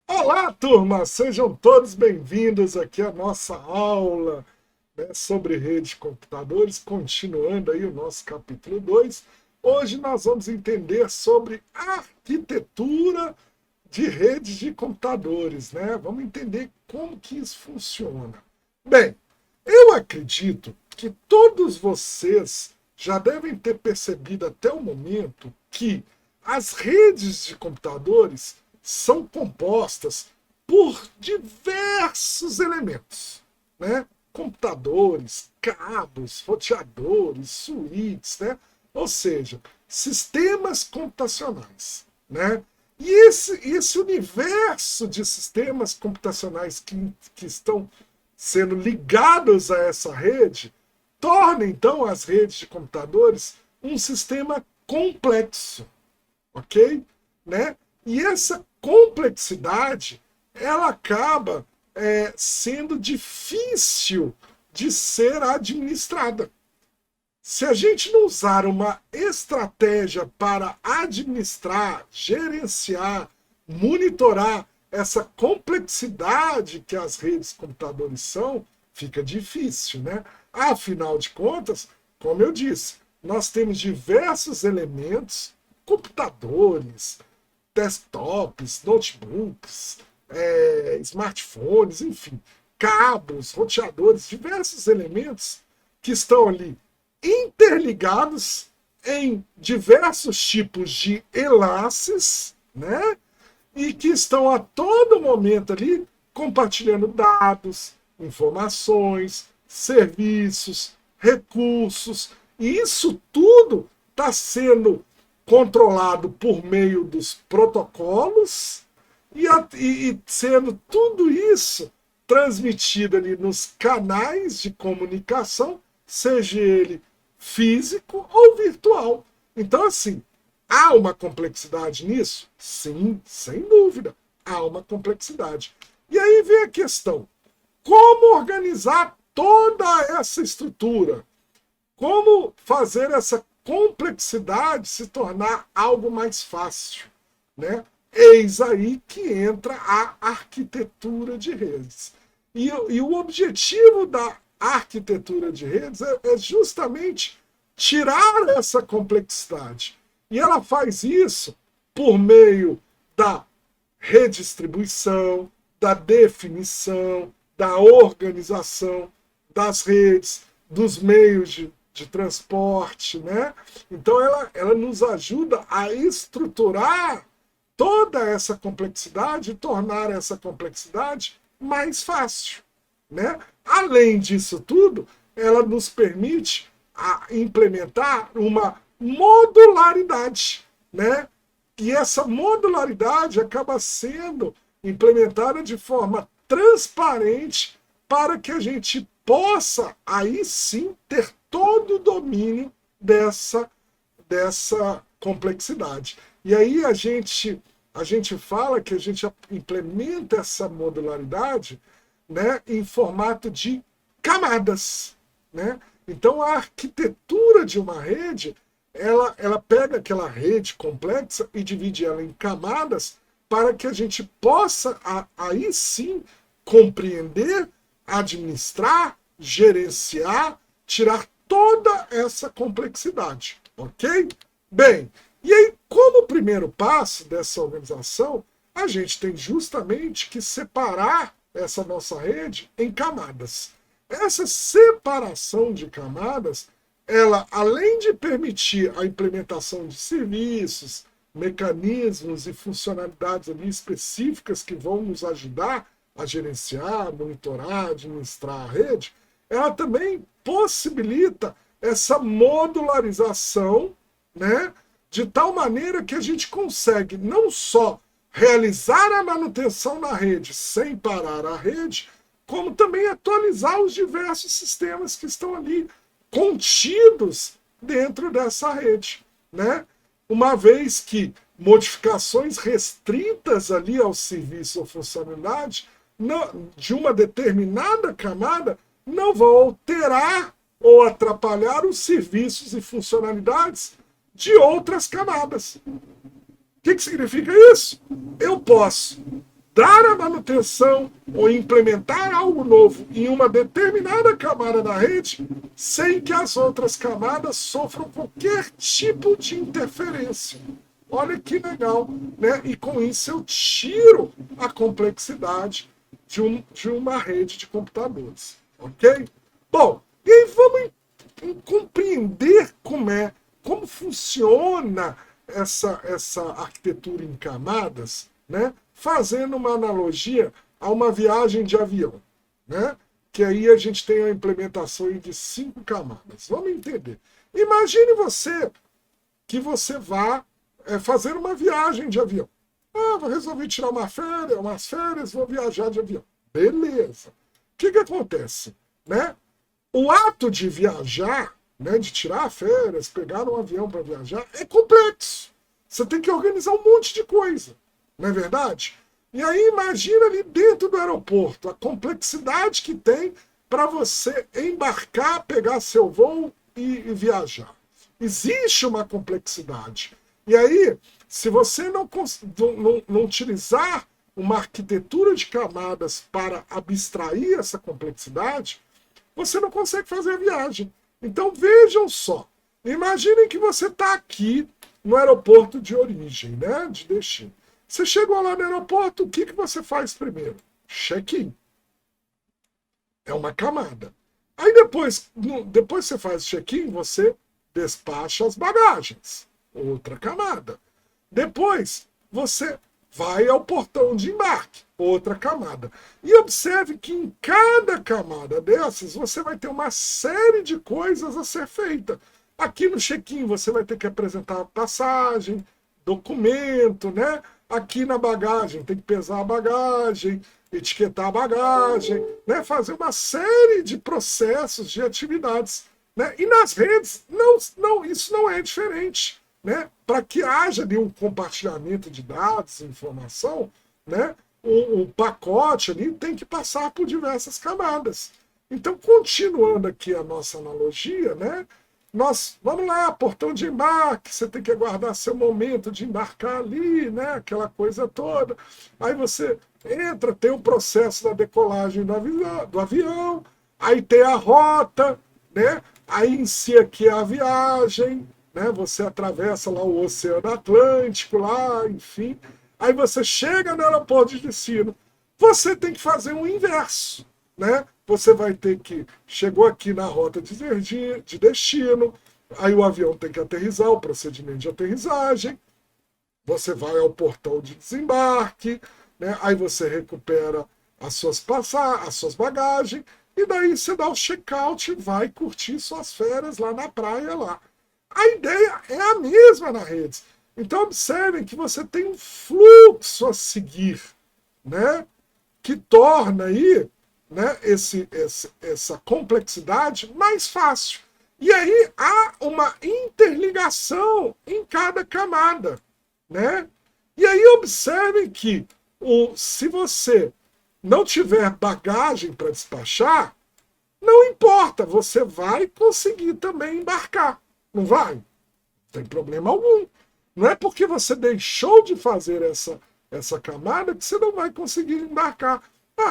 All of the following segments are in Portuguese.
Olá, turma! Sejam todos bem-vindos aqui à nossa aula, né, sobre rede de computadores, continuando aí o nosso capítulo 2. Hoje nós vamos entender sobre arquitetura de redes de computadores, né? Vamos entender como que isso funciona. Bem, eu acredito que todos vocês já devem ter percebido até o momento que as redes de computadores são compostas por diversos elementos, né? Computadores, cabos, roteadores, switches, né? Ou seja, sistemas computacionais, né? E esse universo de sistemas computacionais que estão sendo ligados a essa rede torna então as redes de computadores um sistema complexo, ok? Né? E essa complexidade ela acaba sendo difícil de ser administrada. Se a gente não usar uma estratégia para administrar, gerenciar, monitorar essa complexidade que as redes de computadores são, fica difícil, né? Afinal de contas, como eu disse, nós temos diversos elementos, computadores, desktops, notebooks, smartphones, enfim, cabos, roteadores, diversos elementos que estão ali interligados em diversos tipos de enlaces, né? E que estão a todo momento ali compartilhando dados, informações, serviços, recursos. E isso tudo está sendo controlado por meio dos protocolos e sendo tudo isso transmitido ali nos canais de comunicação, seja ele físico ou virtual. Então, assim, há uma complexidade nisso? Sim, sem dúvida, há uma complexidade. E aí vem a questão: como organizar toda essa estrutura? Como fazer essa complexidade se tornar algo mais fácil, né? Eis aí que entra a arquitetura de redes. E o objetivo da arquitetura de redes é justamente tirar essa complexidade. E ela faz isso por meio da redistribuição, da definição, da organização das redes, dos meios de transporte, né? Então ela nos ajuda a estruturar toda essa complexidade e tornar essa complexidade mais fácil, né? Além disso tudo, ela nos permite implementar uma modularidade, né? E essa modularidade acaba sendo implementada de forma transparente para que a gente possa aí sim ter todo o domínio dessa complexidade. E aí a gente fala que a gente implementa essa modularidade, né, em formato de camadas, né? Então a arquitetura de uma rede, ela pega aquela rede complexa e divide ela em camadas para que a gente possa aí sim compreender, administrar, gerenciar, tirar toda essa complexidade, ok? Bem, e aí, como primeiro passo dessa organização, a gente tem justamente que separar essa nossa rede em camadas. Essa separação de camadas, ela, além de permitir a implementação de serviços, mecanismos e funcionalidades ali específicas que vão nos ajudar a gerenciar, monitorar, administrar a rede, ela também possibilita essa modularização, né, de tal maneira que a gente consegue não só realizar a manutenção na rede sem parar a rede, como também atualizar os diversos sistemas que estão ali contidos dentro dessa rede, né? Uma vez que modificações restritas ali ao serviço ou funcionalidade de uma determinada camada não vão alterar ou atrapalhar os serviços e funcionalidades de outras camadas. O que significa isso? Eu posso dar a manutenção ou implementar algo novo em uma determinada camada da rede sem que as outras camadas sofram qualquer tipo de interferência. Olha que legal, né? E com isso eu tiro a complexidade de uma rede de computadores, ok? Bom, e aí vamos compreender como funciona essa arquitetura em camadas, né? Fazendo uma analogia a uma viagem de avião, né? Que aí a gente tem a implementação de 5 camadas. Vamos entender. Imagine que você vá fazer uma viagem de avião. Vou resolver tirar umas férias, vou viajar de avião. Beleza. O que acontece? Né? O ato de viajar, né, de tirar férias, pegar um avião para viajar, é complexo. Você tem que organizar um monte de coisa. Não é verdade? E aí imagina ali dentro do aeroporto a complexidade que tem para você embarcar, pegar seu voo e viajar. Existe uma complexidade. E aí, se você não utilizar uma arquitetura de camadas para abstrair essa complexidade, você não consegue fazer a viagem. Então vejam só, imaginem que você está aqui no aeroporto de origem, né, de destino. Você chegou lá no aeroporto, o que você faz primeiro? Check-in. É uma camada. Aí depois você faz o check-in, você despacha as bagagens. Outra camada. Depois você vai ao portão de embarque. Outra camada. E observe que em cada camada dessas você vai ter uma série de coisas a ser feita. Aqui no check-in você vai ter que apresentar passagem, documento, né? Aqui na bagagem tem que pesar a bagagem, etiquetar a bagagem, né? Fazer uma série de processos, de atividades. Né? E nas redes, isso não é diferente. Né? Para que haja ali um compartilhamento de dados, informação, né? O pacote ali tem que passar por diversas camadas. Então, continuando aqui a nossa analogia, né? Vamos lá, portão de embarque, você tem que aguardar seu momento de embarcar ali, né? Aquela coisa toda. Aí você entra, tem o processo da decolagem do avião, aí tem a rota, né? Aí em si aqui é a viagem, né? Você atravessa lá o Oceano Atlântico, lá, enfim. Aí você chega no aeroporto de destino. Você tem que fazer o inverso, né? Você vai ter que... Chegou aqui na rota de destino, aí o avião tem que aterrissar, o procedimento de aterrissagem. Você vai ao portão de desembarque, né? Aí você recupera as suas bagagens, e daí você dá o check-out e vai curtir suas férias lá na praia lá. A ideia é a mesma na rede. Então observem que você tem um fluxo a seguir, né? Que torna aí, né, essa complexidade mais fácil. E aí há uma interligação em cada camada, né? E aí observem que se você não tiver bagagem para despachar, não importa, você vai conseguir também embarcar. Não vai? Não tem problema algum. Não é porque você deixou de fazer essa camada que você não vai conseguir embarcar.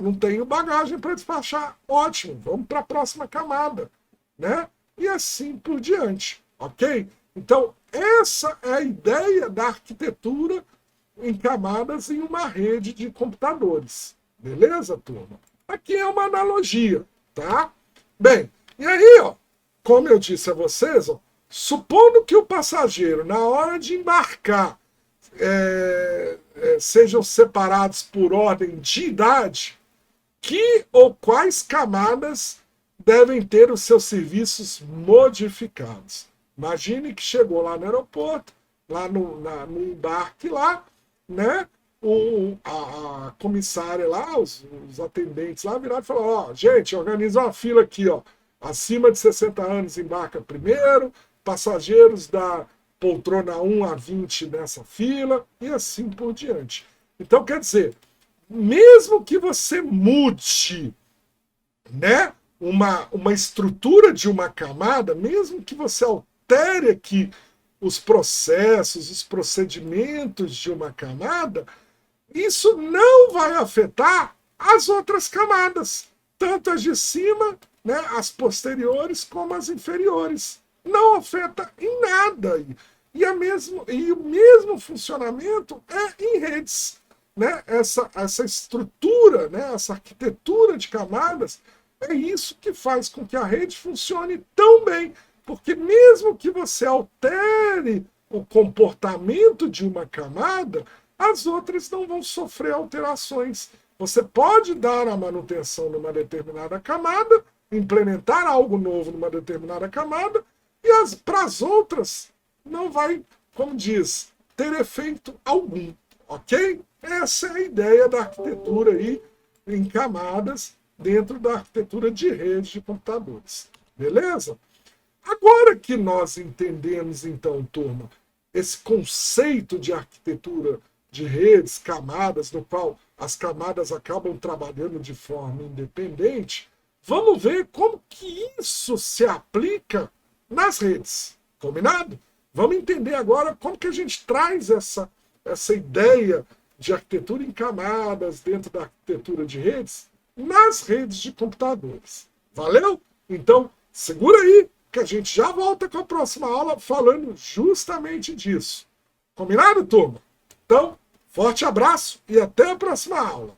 Não tenho bagagem para despachar. Ótimo, vamos para a próxima camada. Né? E assim por diante. Ok? Então, essa é a ideia da arquitetura em camadas em uma rede de computadores. Beleza, turma? Aqui é uma analogia, tá? Bem, e aí, ó, como eu disse a vocês, ó, supondo que o passageiro, na hora de embarcar, sejam separados por ordem de idade, que ou quais camadas devem ter os seus serviços modificados. Imagine que chegou lá no aeroporto, lá no embarque lá, né? A comissária lá, os atendentes lá viraram e falaram: gente, organiza uma fila aqui, ó. Acima de 60 anos embarca primeiro, passageiros da poltrona 1 a 20 nessa fila, e assim por diante. Então, quer dizer, mesmo que você mude, né, uma estrutura de uma camada, mesmo que você altere aqui os processos, os procedimentos de uma camada, isso não vai afetar as outras camadas, tanto as de cima, né, as posteriores, como as inferiores. Não afeta em nada. E o mesmo funcionamento é em redes. Né? Essa estrutura, né, essa arquitetura de camadas, é isso que faz com que a rede funcione tão bem. Porque mesmo que você altere o comportamento de uma camada, as outras não vão sofrer alterações. Você pode dar a manutenção numa determinada camada, implementar algo novo numa determinada camada, e para as outras não vai, como diz, ter efeito algum, ok? Essa é a ideia da arquitetura aí em camadas dentro da arquitetura de redes de computadores, beleza? Agora que nós entendemos, então, turma, esse conceito de arquitetura de redes, camadas, no qual as camadas acabam trabalhando de forma independente, vamos ver como que isso se aplica nas redes. Combinado? Vamos entender agora como que a gente traz essa ideia de arquitetura em camadas dentro da arquitetura de redes nas redes de computadores. Valeu? Então, segura aí que a gente já volta com a próxima aula falando justamente disso. Combinado, turma? Então, forte abraço e até a próxima aula.